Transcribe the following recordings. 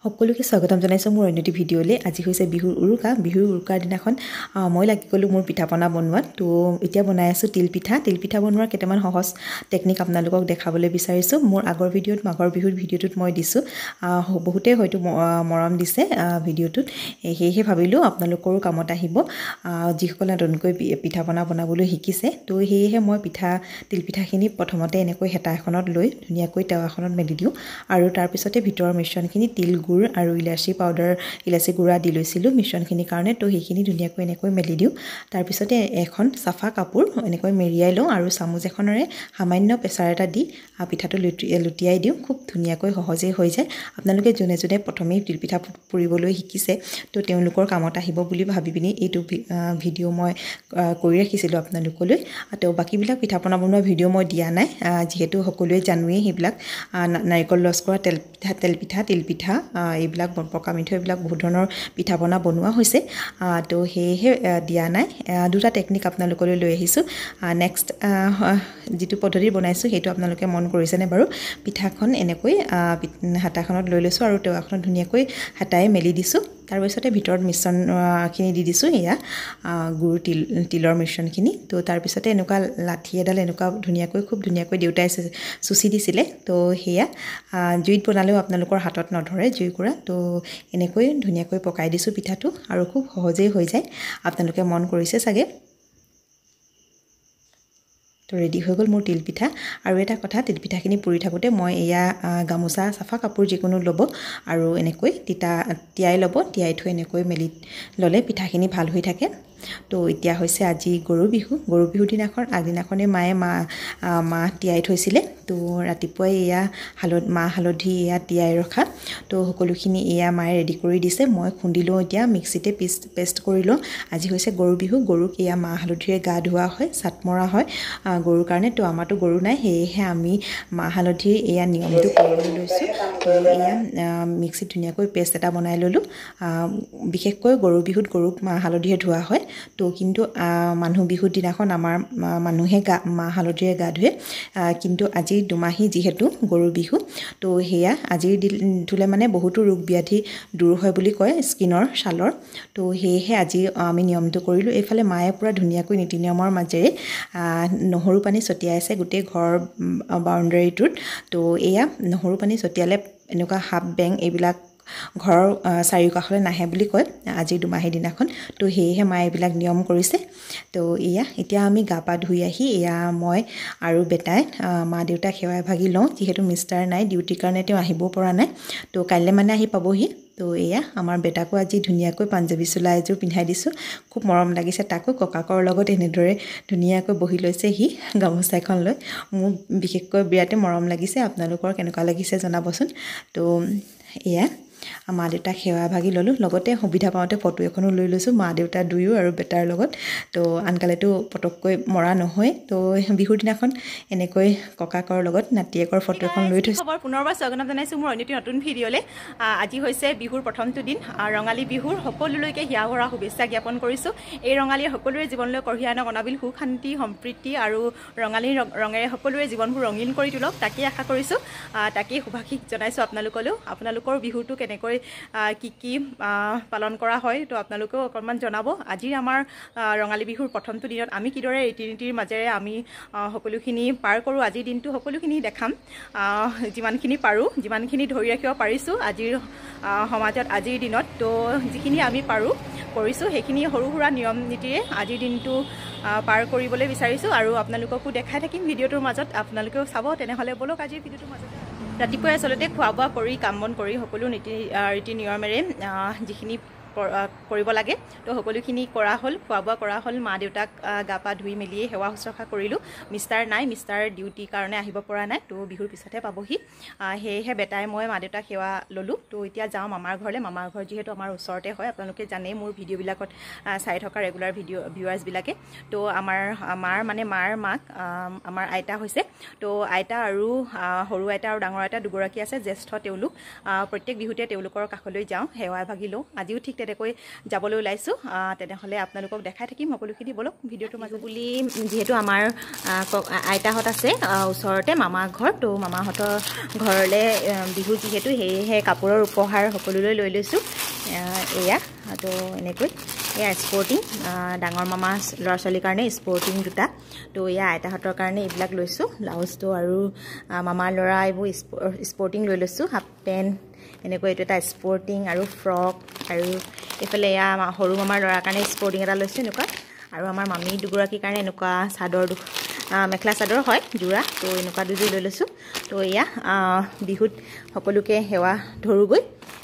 সকলোকে স্বাগতম জনাইছো মোৰ অন্য এটি ভিডিঅ'লৈ। আজি হৈছে বিহুৰ উৰুকাৰ দিনাখন মই লাগি গ'লো মোৰ পিঠা পনা বনোৱাত। তো এতিয়া বনাই আছো তিল পিঠা বনোৱাৰ কেইটামান সহজ টেকনিক আপোনালোকক দেখাবলৈ বিচাৰিছো। মোৰ আগৰ ভিডিঅ'ত মাঘৰ বিহুৰ ভিডিঅ'টোত মই দিছো, বহুতে হয়তো মৰম দিছে ভিডিঅ'টোত, সেয়েহে ভাবিলো আপোনালোকৰো কামত আহিব যিসকলে নতুনকৈ পিঠা পনা বনাবলৈ শিকিছে। তো সেয়েহে মই তিল পিঠাখিনি প্ৰথমতে এনেকৈ হেতা এখনত লৈ ধুনীয়াকৈ টাৱাখনত মেলি দিওঁ আৰু তাৰ পিছতে ভিতৰৰ মিশ্ৰণখিনি তিল গুড় আৰু ইলাচি গুড়া দি লৈছিলোঁ মিশ্ৰণখিনিৰ কাৰণে। তো সেইখিনি ধুনীয়াকৈ এনেকৈ মেলি দিওঁ। তাৰপিছতে এখন চাফা কাপোৰ এনেকৈ মেৰিয়াই লওঁ আৰু চামুচ এখনেৰে সামান্য প্ৰেছাৰ এটা দি পিঠাটো লুটিয়াই দিওঁ। খুব ধুনীয়াকৈ সহজেই হৈ যায়। আপোনালোকে যোনে প্ৰথমেই তিলপিঠা পুৰিবলৈ শিকিছে, তো তেওঁলোকৰ কামত আহিব বুলি ভাবি পিনি এইটো ভিডিঅ' মই কৰি ৰাখিছিলোঁ আপোনালোকলৈ। তো বাকীবিলাক পিঠা পনা বনোৱা ভিডিঅ' মই দিয়া নাই, যিহেতু সকলোৱে জানোৱেই সেইবিলাক নাৰিকল লস্কৰা তিলপিঠা এইবিলাক পকা মিঠৈ এইবিলাক বহুত ধৰণৰ পিঠা পনা বনোৱা হৈছে। তো সেয়েহে দিয়া নাই। দুটা টেকনিক আপোনালোকলৈ লৈ আহিছোঁ। নেক্সট যিটো পদ্ধতি বনাইছোঁ সেইটো আপোনালোকে মন কৰিছেনে বাৰু? পিঠাখন এনেকৈ হাতাখনত লৈ লৈছোঁ আৰু টাৱাখনত ধুনীয়াকৈ হাতাই মেলি দিছোঁ। তাৰপিছতে ভিতৰত মিশ্ৰণখিনি দি দিছোঁ, এয়া গুড় তিলৰ মিশ্ৰণখিনি। তো তাৰপিছতে এনেকুৱা লাঠি এডাল এনেকুৱা খুব ধুনীয়াকৈ দেউতাই চুচি দিছিলে। তো সেয়া জুইত বনালেও আপোনালোকৰ হাতত নধৰে জুইকুৰা। তো এনেকৈ ধুনীয়াকৈ পকাই দিছোঁ পিঠাটো আৰু খুব সহজেই হৈ যায়। আপোনালোকে মন কৰিছে চাগে। তো ৰেডি হৈ গ'ল মোৰ তিলপিঠা। আৰু এটা কথা, তিলপিঠাখিনি পুৰি থাকোঁতে মই এয়া গামোচা চাফা কাপোৰ যিকোনো ল'ব আৰু এনেকৈ তিয়াই ল'ব। তিয়াই থৈ এনেকৈ মেলি ল'লে পিঠাখিনি ভাল হৈ থাকে। তো এতিয়া হৈছে আজি গৰু বিহুৰ দিনাখন আগদিনাখনেই মায়ে মাহ তিয়াই থৈছিলে। তো ৰাতিপুৱাই এয়া মাহ হালধি এয়া তিয়াই ৰখা। তো সকলোখিনি এয়া মায়ে ৰেডি কৰি দিছে। মই খুন্দি লওঁ এতিয়া মিক্সিতে পেষ্ট কৰি লওঁ। আজি হৈছে গৰু বিহু। গৰুক এয়া মাহ হালধিৰে গা ধোৱা হয়, চাট মৰা হয় গৰুৰ কাৰণে। তো আমাৰতো গৰু নাই, সেয়েহে আমি মাহ হালধিৰ এয়া নিয়মটো কৰিবলৈ লৈছোঁ। তো এয়া মিক্সিত ধুনীয়াকৈ পেষ্ট এটা বনাই ল'লোঁ। বিশেষকৈ গৰু বিহুত গৰুক মাহ হালধিৰে ধোৱা হয়। তো কিন্তু মানুহ বিহুৰ দিনাখন আমাৰ মানুহে মাহ হালধিৰে গা ধুৱে। কিন্তু আজি দুমাহী যিহেতু গৰু বিহু, তো সেয়া আজিৰ ধুলে মানে বহুতো ৰোগ ব্যাধি দূৰ হয় বুলি কয়, ছালৰ। তো সেয়েহে আজি আমি নিয়মটো কৰিলোঁ। এইফালে মায়ে পূৰা ধুনীয়াকৈ নীতি নিয়মৰ মাজেৰে নহৰু পানী ছটিয়াইছে গোটেই ঘৰ বাউণ্ডেৰীটোত। তো এয়া নহৰু পানী ছটিয়ালে এনেকুৱা সাপ বেং এইবিলাক ঘৰৰ চাৰিওকাষলৈ নাহে বুলি কয় আজি দুমাহীৰ দিনাখন। তো সেয়েহে মায়ে এইবিলাক নিয়ম কৰিছে। তো এতিয়া আমি গা পা ধুই আহি এয়া মই আৰু বেটাই মা দেউতাক সেৱা ভাগি লওঁ। যিহেতু মিষ্টাৰ নাই, ডিউটিৰ কাৰণে তেওঁ আহিবও পৰা নাই। তো কাইলৈ মানে আহি পাবহি। তো এয়া আমাৰ বেটাকো আজি ধুনীয়াকৈ পাঞ্জাবী চোলা এযোৰ পিন্ধাই দিছোঁ। খুব মৰম লাগিছে তাকো। ককাকৰ লগত এনেদৰে ধুনীয়াকৈ বহি লৈছে সি গামোচা এখন লৈ। মোৰ বিশেষকৈ বিৰাটেই মৰম লাগিছে। আপোনালোকৰ কেনেকুৱা লাগিছে জনাবচোন। তো এয়া মা দেউতাক সেৱা ভাগি ল'লোঁ। লগতে সুবিধা পাওঁতে ফটো এখনো লৈ লৈছোঁ, মা দেউতা দুয়ো আৰু বেটাৰ লগত। তো আনকালেতো পটককৈ মৰা নহয়। তো বিহুৰ দিনাখন এনেকৈ ককাকৰ লগত নাতিয়েকৰ ফটো এখন লৈ থৈছোঁ। খবৰ পুনৰবাৰ স্বাগতম জনাইছোঁ মোৰ অন্য এটি নতুন ভিডিঅ'লৈ। আজি হৈছে বিহুৰ প্ৰথমটো দিন, ৰঙালী বিহুৰ সকলোলৈকে হিয়া ভৰা শুভেচ্ছা জ্ঞাপন কৰিছোঁ। এই ৰঙালীয়ে সকলোৰে জীৱনলৈ কঢ়িয়াই আনক অনাবিল সুখ শান্তি সম্প্ৰীতি আৰু ৰঙালী ৰঙেৰে সকলোৰে জীৱনবোৰ ৰঙীন কৰি তোলক, তাকেই আশা কৰিছোঁ। তাকেই শুভাশীষ জনাইছোঁ আপোনালোকলৈও। আপোনালোকৰ বিহুটো কেনেকৈ কি পালন কৰা হয়, তো আপোনালোকেও অকণমান জনাব। আজি আমাৰ ৰঙালী বিহুৰ প্ৰথমটো দিনত আমি কিদৰে ৰীতি নীতিৰ মাজেৰে আমি সকলোখিনি পাৰ কৰোঁ, আজিৰ দিনটো সকলোখিনি দেখাম। যিমানখিনি পাৰোঁ, যিমানখিনি ধৰি ৰাখিব পাৰিছোঁ আজিৰ সমাজত আজিৰ দিনত। তো যিখিনি আমি পাৰোঁ কৰিছোঁ, সেইখিনি সৰু সুৰা নিয়ম নীতিৰে আজিৰ দিনটো পাৰ কৰিবলৈ বিচাৰিছোঁ আৰু আপোনালোককো দেখাই থাকিম ভিডিঅ'টোৰ মাজত। আপোনালোকেও চাব। তেনেহ'লে ব'লক আজিৰ ভিডিঅ'টোৰ মাজত। ৰাতিপুৱাই আচলতে খোৱা বোৱা কৰি কাম বন কৰি সকলো ৰীতি নিয়মেৰে যিখিনি কৰিব লাগে, তো সকলোখিনি কৰা হ'ল, খোৱা বোৱা কৰা হ'ল। মা দেউতাক গা পা ধুই মেলিয়ে সেৱা শুশ্ৰূষা কৰিলোঁ। মিষ্টাৰ নাই, মিষ্টাৰ ডিউটিৰ কাৰণে আহিব পৰা নাই। তো বিহুৰ পিছতহে পাবহি। সেয়েহে বেটাই মই মা দেউতাক সেৱা ল'লোঁ। তো এতিয়া যাওঁ মামাৰ ঘৰলৈ। মামাৰ ঘৰ যিহেতু আমাৰ ওচৰতে হয়, আপোনালোকে জানেই মোৰ ভিডিঅ'বিলাকত চাই থকা ৰেগুলাৰ ভিউৱাৰ্ছবিলাকে। তো মাৰ মাক আমাৰ আইতা হৈছে। তো আইতা আৰু সৰু আইতা আৰু ডাঙৰ আইতা দুগৰাকী আছে, জ্যেষ্ঠ তেওঁলোক। প্ৰত্যেক বিহুতে তেওঁলোকৰ কাষলৈ যাওঁ, সেৱা ভাগি লওঁ। আজিও ঠিক তেনেকৈ যাবলৈ ওলাইছোঁ তেনেহ'লে আপোনালোকক দেখাই থাকিম সকলোখিনি বলক ভিডিঅ'টো মাজত বুলি যিহেতু আমাৰ আইতাহঁত আছে ওচৰতে মামাৰ ঘৰ তো মামাহঁতৰ ঘৰলৈ বিহু যিহেতু সেয়েহে কাপোৰৰ উপহাৰ সকলোলৈ লৈ লৈছোঁ এয়া তো এনেকৈ এয়া স্পৰ্টিং ডাঙৰ মামা ল'ৰা ছোৱালীৰ কাৰণে স্পৰ্টিং দুটা তো এয়া আইতাহঁতৰ কাৰণে এইবিলাক লৈছোঁ ব্লাউজটো আৰু মামাৰ ল'ৰা এইবোৰ স্পৰ্টিং লৈ লৈছোঁ হাফ পেণ্ট এনেকৈ এইটো এটা স্পৰ্টিং আৰু ফ্ৰক আৰু এইফালে এয়া সৰু মামাৰ ল'ৰাৰ কাৰণে স্পৰ্টিং এটা লৈছোঁ এনেকুৱা আৰু আমাৰ মামী দুগৰাকীৰ কাৰণে এনেকুৱা চাদৰ মেখেলা চাদৰ হয় যোৰা তো এনেকুৱা দুযোৰ লৈ লৈছোঁ তো এয়া বিহুত সকলোকে সেৱা ধৰোঁগৈ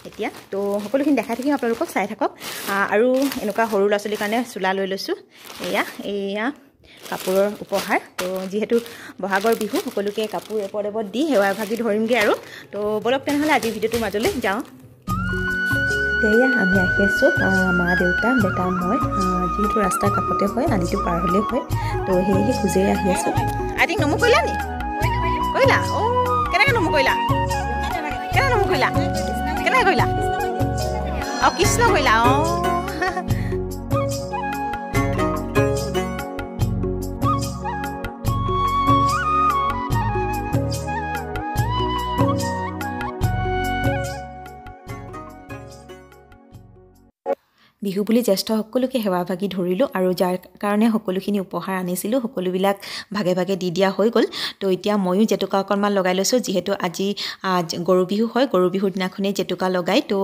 এতিয়া তো সকলোখিনি দেখাই থাকিম আপোনালোকক চাই থাকক আৰু এনেকুৱা সৰু ল'ৰা ছোৱালীৰ কাৰণে চোলা লৈ লৈছোঁ এয়া কাপোৰৰ উপহাৰ তো যিহেতু বহাগৰ বিহু সকলোকে কাপোৰ এপদ দি সেৱা ভাগি ধৰিমগৈ আৰু তো বলক তেনেহ'লে আজি ভিডিঅ'টোৰ মাজলৈ যাওঁ এয়া আমি আহি আছোঁ মা দেউতা বেটা মই যিহেতু ৰাস্তাৰ কাষতে হয় আলিটো পাৰ হ'লেই হয় তো সেয়েহে খোজেৰে আহি আছোঁ আইটিক নমু কৰিলা নি কৰিলা অঁ কেনেকৈ নমু কৰিলা কেনেকৈ নমু কৰিলা কেনেকৈ কৰিলা অঁ কৃষ্ণ কৰিলা অঁ বিহু বুলি জ্যেষ্ঠ সকলোকে সেৱা ভাগি ধৰিলোঁ আৰু যাৰ কাৰণে সকলোখিনি উপহাৰ আনিছিলোঁ সকলোবিলাক ভাগে ভাগে দি দিয়া হৈ গ'ল তো এতিয়া ময়ো জেতুকা অকণমান লগাই লৈছোঁ যিহেতু আজি গৰু বিহু হয় গৰু বিহুৰ দিনাখনেই জেতুকা লগাই তো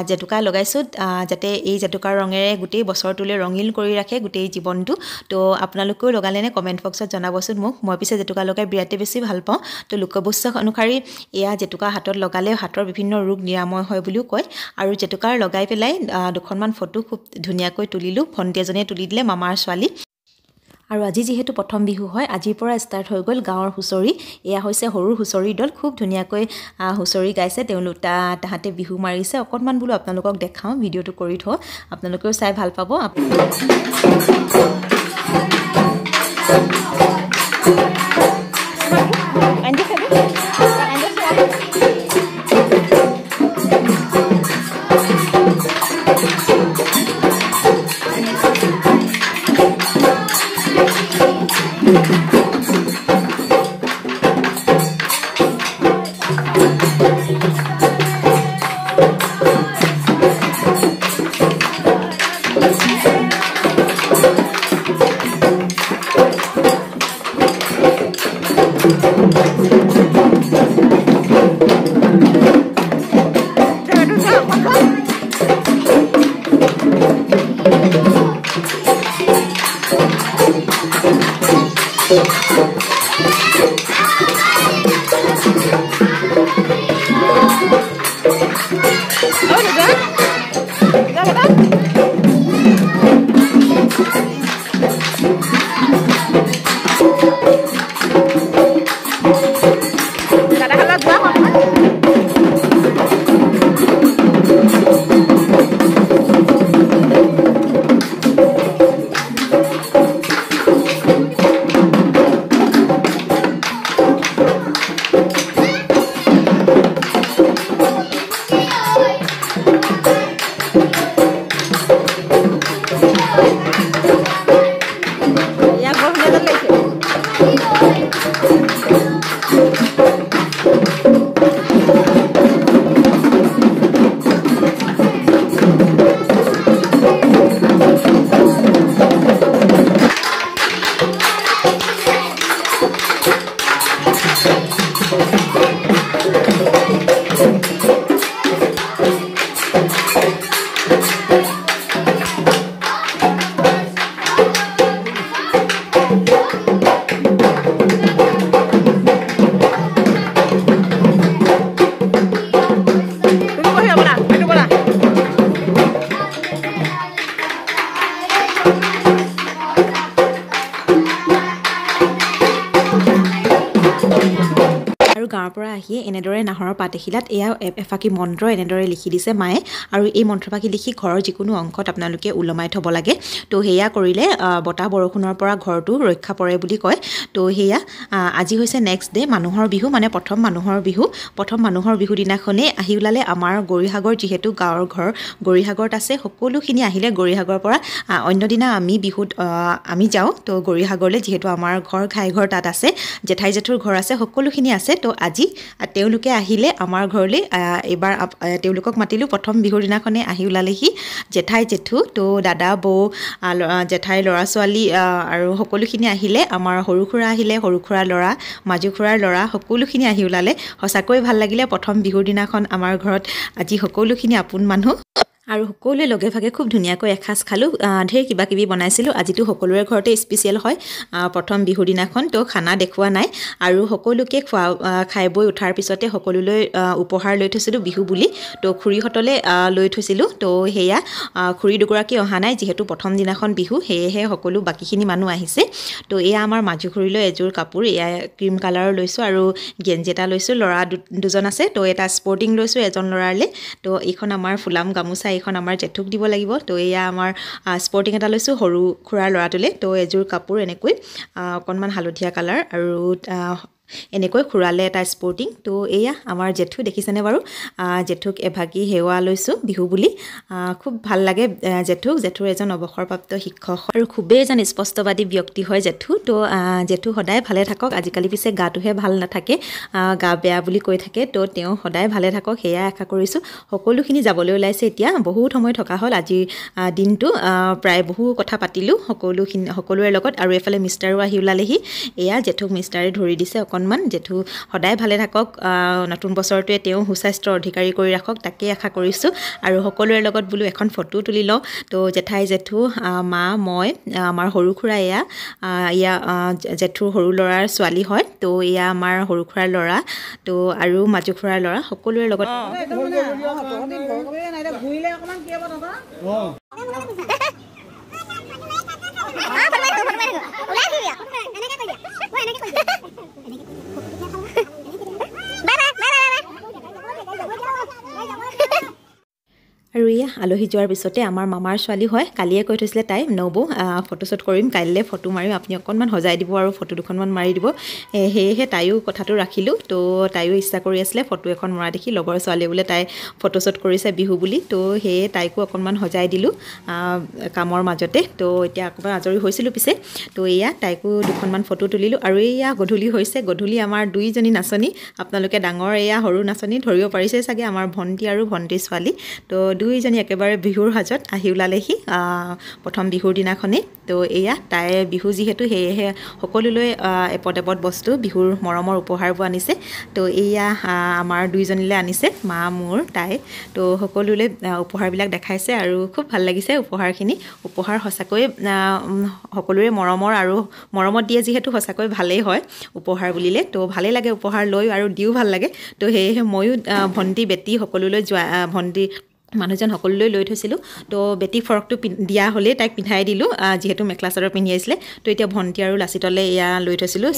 জেতুকা লগাইছোঁ যাতে এই জেতুকাৰ ৰঙেৰে গোটেই বছৰটোলৈ ৰঙীন কৰি ৰাখে গোটেই জীৱনটো তো আপোনালোকেও লগালেনে কমেণ্ট বক্সত জনাবচোন মোক মই পিছে জেতুকা লগাই বিৰাটেই বেছি ভাল পাওঁ তো লোকবিশ্বাস অনুসৰি এয়া জেতুকা হাতত লগালে হাতৰ বিভিন্ন ৰোগ নিৰাময় হয় বুলিও কয় আৰু জেতুকাৰ লগাই পেলাই দুখনমান ফটো খুব ধুনীয়াকৈ তুলিলোঁ ভণ্টি এজনীয়ে তুলি দিলে মামাৰ ছোৱালী আৰু আজি যিহেতু প্ৰথম বিহু হয় আজিৰ পৰা ষ্টাৰ্ট হৈ গ'ল গাঁৱৰ হুঁচৰি এয়া হৈছে সৰু হুঁচৰি দল খুব ধুনীয়াকৈ হুঁচৰি গাইছে তেওঁলোক তাহাঁতে বিহু মাৰিছে অকণমান বোলো আপোনালোকক দেখাওঁ ভিডিঅ'টো কৰি থওঁ আপোনালোকেও চাই ভাল পাব নাহৰৰ পাত এখিলাত এয়া এফাকি মন্ত্ৰ এনেদৰে লিখি দিছে মায়ে আৰু এই মন্ত্ৰফাকি লিখি ঘৰৰ যিকোনো অংশত আপোনালোকে ওলমাই থ'ব লাগে তো সেয়া কৰিলে বতাহ বৰষুণৰ পৰা ঘৰটো ৰক্ষা পৰে বুলি কয় তো সেয়া আজি হৈছে নেক্সট ডে মানুহৰ বিহু মানে প্ৰথম মানুহৰ বিহু দিনাখনেই আহি ওলালে আমাৰ গৌৰীসাগৰ যিহেতু গাঁৱৰ ঘৰ গৌৰীসাগৰত আছে সকলোখিনি আহিলে গৌৰীসাগৰৰ পৰা অন্য দিনা আমি বিহুত আমি যাওঁ তো গৌৰীসাগৰলৈ যিহেতু আমাৰ ঘৰ ঘাইঘৰ তাত আছে জেঠাই জেঠুৰ ঘৰ আছে সকলোখিনি আছে তো আজি তেওঁলোকে আহিলে আমাৰ ঘৰলৈ এবাৰ তেওঁলোকক মাতিলোঁ প্ৰথম বিহুৰ দিনাখনে আহি ওলালেহি জেঠাই জেঠু তো দাদা বৌ জেঠাই ল'ৰা ছোৱালী আৰু সকলোখিনি আহিলে আমাৰ সৰু খুৰা আহিলে সৰু খুৰাৰ ল'ৰা মাজু খুৰাৰ ল'ৰা সকলোখিনি আহি ওলালে সঁচাকৈ ভাল লাগিলে প্ৰথম বিহুৰ দিনাখন আমাৰ ঘৰত আজি সকলোখিনি আপোন মানুহ আৰু সকলোৱে লগে ভাগে খুব ধুনীয়াকৈ এসাঁজ খালোঁ ঢেৰ কিবা কিবি বনাইছিলোঁ আজিতো সকলোৰে ঘৰতে স্পেচিয়েল হয় প্ৰথম বিহুৰ দিনাখন তো খানা দেখুওৱা নাই আৰু সকলোকে খাই বৈ উঠাৰ পিছতে সকলোলৈ উপহাৰ লৈ থৈছিলোঁ বিহু বুলি তো খুৰীহঁতলৈ লৈ থৈছিলোঁ তো সেয়া খুৰী দুগৰাকী অহা নাই যিহেতু প্ৰথম দিনাখন বিহু সেয়েহে সকলো বাকীখিনি মানুহ আহিছে তো এয়া আমাৰ মাজু খুৰীলৈ এযোৰ কাপোৰ এয়া ক্ৰীম কালাৰৰ লৈছোঁ আৰু গেঞ্জি এটা লৈছোঁ ল'ৰা দুজন আছে তো এটা স্পৰ্টিং লৈছোঁ এজন ল'ৰালৈ তো এইখন আমাৰ ফুলাম গামোচা এইখন আমাৰ জেঠুক দিব লাগিব তো এয়া আমাৰ স্পৰ্টিং এটা লৈছোঁ সৰু খুৰাৰ ল'ৰাটোলৈ তো এযোৰ কাপোৰ এনেকৈ অকণমান হালধীয়া কালাৰ আৰু এনেকৈ খুৰালে এটা স্পৰ্টিং তো এয়া আমাৰ জেঠু দেখিছেনে বাৰু জেঠুক এভাগী সেৱা লৈছোঁ বিহু বুলি খুব ভাল লাগে জেঠুৰ এজন অৱসৰপ্ৰাপ্ত শিক্ষক আৰু খুবেই এজন স্পষ্টবাদী ব্যক্তি হয় জেঠু তো জেঠু সদায় ভালে থাকক আজিকালি পিছে গাটোহে ভাল নাথাকে গা বেয়া বুলি কৈ থাকে তো তেওঁ সদায় ভালে থাকক সেয়া আশা কৰিছোঁ সকলোখিনি যাবলৈ ওলাইছে এতিয়া বহুত সময় থকা হ'ল আজিৰ দিনটো প্ৰায় বহু কথা পাতিলোঁ সকলোৰে লগত আৰু এফালে মিষ্টাৰো আহি ওলালেহি এয়া জেঠুক মিষ্টাৰে ধৰি দিছে অকণমান জেঠু সদায় ভালে থাকক নতুন বছৰটোৱে তেওঁ সুস্বাস্থ্যৰ অধিকাৰী কৰি ৰাখক তাকেই আশা কৰিছোঁ আৰু সকলোৰে লগত বোলো এখন ফটো তুলি লওঁ তো জেঠাই জেঠু মা মই আমাৰ সৰু খুৰা এয়া জেঠুৰ সৰু ল'ৰাৰ ছোৱালী হয় তো এয়া আমাৰ সৰু খুৰাৰ ল'ৰা তো আৰু মাজু খুৰাৰ ল'ৰা সকলোৰে লগত আৰু এয়া আলহী যোৱাৰ পিছতে আমাৰ মামাৰ ছোৱালী হয় কালিয়ে কৈ থৈছিলে তাই নবৌ ফটোশ্বুট কৰিম কাইলৈ ফটো মাৰিম আপুনি অকণমান সজাই দিব আৰু ফটো দুখনমান মাৰি দিব সেয়েহে তাইও কথাটো ৰাখিলোঁ তো তাইও ইচ্ছা কৰি আছিলে ফটো এখন মৰা দেখি লগৰ ছোৱালীয়ে বোলে তাই ফটোশ্বুট কৰিছে বিহু বুলি তো সেয়ে তাইকো অকণমান সজাই দিলোঁ কামৰ মাজতে তো এতিয়া অকণমান আজৰি হৈছিলোঁ পিছে তো এয়া তাইকো দুখনমান ফটো তুলিলোঁ আৰু এয়া গধূলি হৈছে গধূলি আমাৰ দুইজনী নাচনী আপোনালোকে ডাঙৰ এয়া সৰু নাচনী ধৰিব পাৰিছে চাগে আমাৰ ভণ্টি আৰু ভণ্টিৰ ছোৱালী তো দুইজনী একেবাৰে বিহুৰ সাজত আহি ওলালেহি প্ৰথম বিহুৰ দিনাখনেই তো এয়া তাইৰ বিহু যিহেতু সেয়েহে সকলোলৈ এপদ বস্তু বিহুৰ মৰমৰ উপহাৰবোৰ আনিছে তো এয়া আমাৰ দুইজনীলৈ আনিছে মা মোৰ তাই তো সকলোলৈ উপহাৰবিলাক দেখাইছে আৰু খুব ভাল লাগিছে উপহাৰ সঁচাকৈ সকলোৰে মৰমৰ আৰু মৰমত দিয়ে যিহেতু সঁচাকৈ ভালেই হয় উপহাৰ বুলিলে তো ভালেই লাগে উপহাৰ লৈ আৰু দিও ভাল লাগে তো সেয়েহে ময়ো ভণ্টি বেটি সকলোলৈ ভণ্টি মানুহজন সকলোলৈ লৈ থৈছিলোঁ তো বেটি ফৰকটো দিয়া হ'লেই তাইক পিন্ধাই দিলোঁ যিহেতু মেখেলা চাদৰ পিন্ধি আহিছিলে তো এতিয়া ভণ্টি আৰু লাচিতলৈ এয়া লৈ থৈছিলোঁ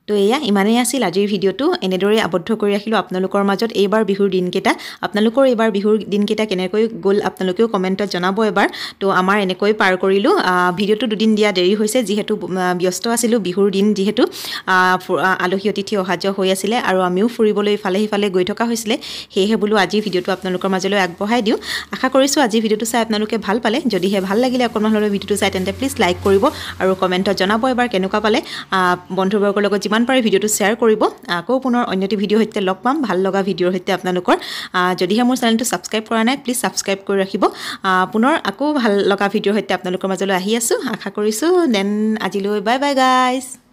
তো এয়া ইমানেই আছিল আজিৰ ভিডিঅ'টো এনেদৰে আবদ্ধ কৰি ৰাখিলোঁ আপোনালোকৰ মাজত এইবাৰ বিহুৰ দিনকেইটা আপোনালোকৰ এইবাৰ বিহুৰ দিনকেইটা কেনেকৈ গ'ল আপোনালোকেও কমেণ্টত জনাব এবাৰ তো আমাৰ এনেকৈ পাৰ কৰিলোঁ ভিডিঅ'টো দুদিন দিয়া দেৰি হৈছে যিহেতু ব্যস্ত আছিলোঁ বিহুৰ দিন যিহেতু আলহী অতিথি অহা যোৱা হৈ আছিলে আৰু আমিও ফুৰিবলৈ ইফালে সিফালে গৈ থকা হৈছিলে সেয়েহে বোলো আজি ভিডিঅ'টো আপোনালোকৰ মাজলৈ আগবঢ়াই দিওঁ আশা কৰিছোঁ আজি ভিডিঅ'টো চাই আপোনালোকে ভাল পালে যদিহে ভাল লাগিলে অকণমান হ'লেও ভিডিঅ'টো চাই তেন্তে প্লিজ লাইক কৰিব আৰু কমেণ্টত জনাব এবাৰ কেনেকুৱা পালে বন্ধুবৰ্গৰ লগত যিমান পাৰে ভিডিঅ'টো শ্বেয়াৰ কৰিব আকৌ পুনৰ অন্য এটি ভিডিঅ'ৰ সৈতে লগ পাম ভাল লগা ভিডিঅ'ৰ সৈতে আপোনালোকৰ যদিহে মোৰ চেনেলটো ছাবস্ক্ৰাইব কৰা নাই প্লিজ ছাবস্ক্ৰাইব কৰি ৰাখিব পুনৰ আকৌ ভাল লগা ভিডিঅ'ৰ সৈতে আপোনালোকৰ মাজলৈ আহি আছোঁ আশা কৰিছোঁ দেন আজিলৈ বাই বাই গাইজ